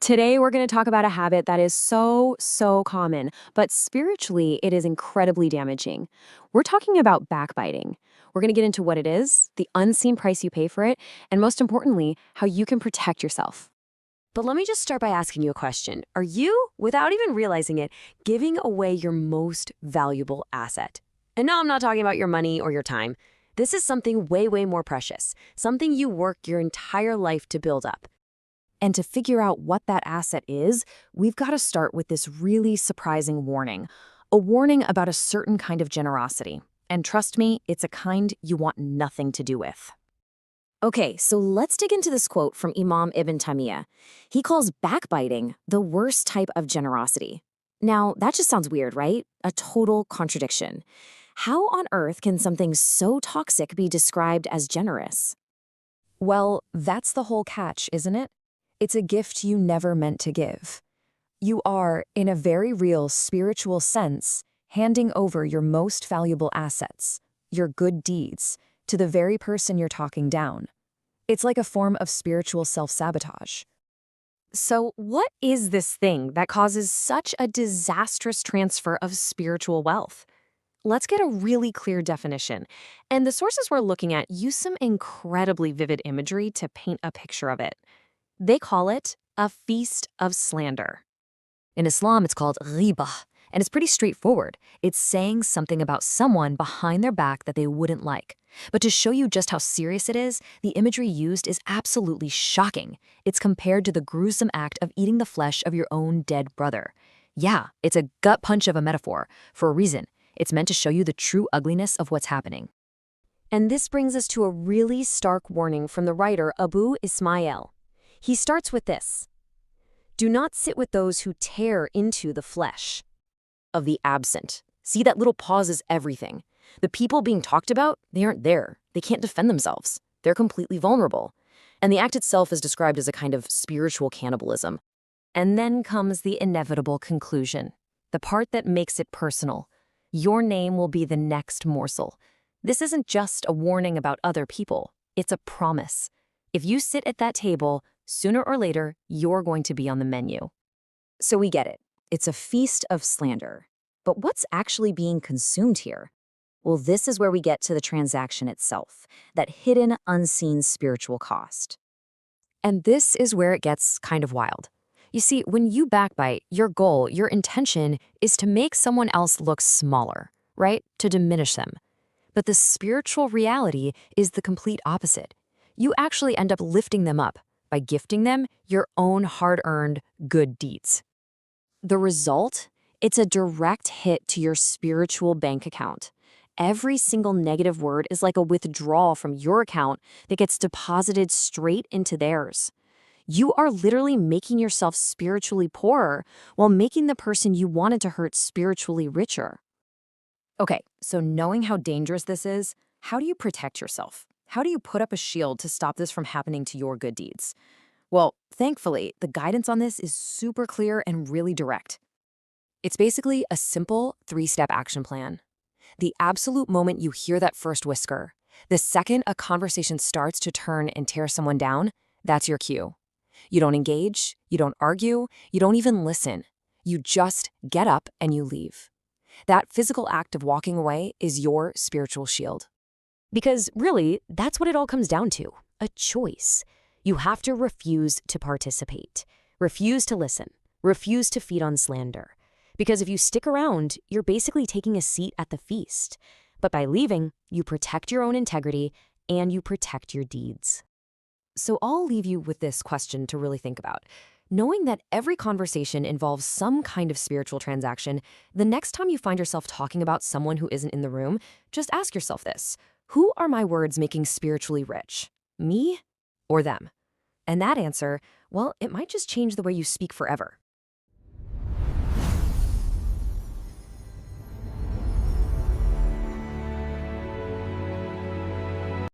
Today, we're going to talk about a habit that is so common, but spiritually, it is incredibly damaging. We're talking about backbiting. We're going to get into what it is, the unseen price you pay for it, and most importantly, how you can protect yourself. But let me just start by asking you a question. Are you, without even realizing it, giving away your most valuable asset? And no, I'm not talking about your money or your time. This is something way more precious, something you worked your entire life to build up. And to figure out what that asset is, we've got to start with this really surprising warning. A warning about a certain kind of generosity. And trust me, it's a kind you want nothing to do with. Okay, so let's dig into this quote from Imam Ibn Taymiyyah. He calls backbiting the worst type of generosity. Now, that just sounds weird, right? A total contradiction. How on earth can something so toxic be described as generous? Well, that's the whole catch, isn't it? It's a gift you never meant to give. You are, in a very real spiritual sense, handing over your most valuable assets, your good deeds, to the very person you're talking down. It's like a form of spiritual self-sabotage. So what is this thing that causes such a disastrous transfer of spiritual wealth? Let's get a really clear definition. And the sources we're looking at use some incredibly vivid imagery to paint a picture of it. They call it a feast of slander. In Islam, it's called ghibah, and it's pretty straightforward. It's saying something about someone behind their back that they wouldn't like. But to show you just how serious it is, the imagery used is absolutely shocking. It's compared to the gruesome act of eating the flesh of your own dead brother. Yeah, it's a gut punch of a metaphor, for a reason. It's meant to show you the true ugliness of what's happening. And this brings us to a really stark warning from the writer Abu Ismail. He starts with this: do not sit with those who tear into the flesh of the absent. See, that little pause is everything. The people being talked about, they aren't there. They can't defend themselves. They're completely vulnerable. And the act itself is described as a kind of spiritual cannibalism. And then comes the inevitable conclusion, the part that makes it personal. Your name will be the next morsel. This isn't just a warning about other people. It's a promise. If you sit at that table, sooner or later, you're going to be on the menu. So we get it. It's a feast of slander. But what's actually being consumed here? Well, this is where we get to the transaction itself, that hidden, unseen spiritual cost. And this is where it gets kind of wild. You see, when you backbite, your goal, your intention is to make someone else look smaller, right? To diminish them. But the spiritual reality is the complete opposite. You actually end up lifting them up by gifting them your own hard-earned good deeds. The result? It's a direct hit to your spiritual bank account. Every single negative word is like a withdrawal from your account that gets deposited straight into theirs. You are literally making yourself spiritually poorer while making the person you wanted to hurt spiritually richer. Okay, so knowing how dangerous this is, how do you protect yourself? How do you put up a shield to stop this from happening to your good deeds? Well, thankfully, the guidance on this is super clear and really direct. It's basically a simple 3-step action plan. The absolute moment you hear that first whisker, the second a conversation starts to turn and tear someone down, that's your cue. You don't engage, you don't argue, you don't even listen. You just get up and you leave. That physical act of walking away is your spiritual shield. Because really, that's what it all comes down to, a choice. You have to refuse to participate, refuse to listen, refuse to feed on slander. Because if you stick around, you're basically taking a seat at the feast. But by leaving, you protect your own integrity and you protect your deeds. So I'll leave you with this question to really think about. Knowing that every conversation involves some kind of spiritual transaction, the next time you find yourself talking about someone who isn't in the room, just ask yourself this: who are my words making spiritually rich? Me or them? And that answer, well, it might just change the way you speak forever.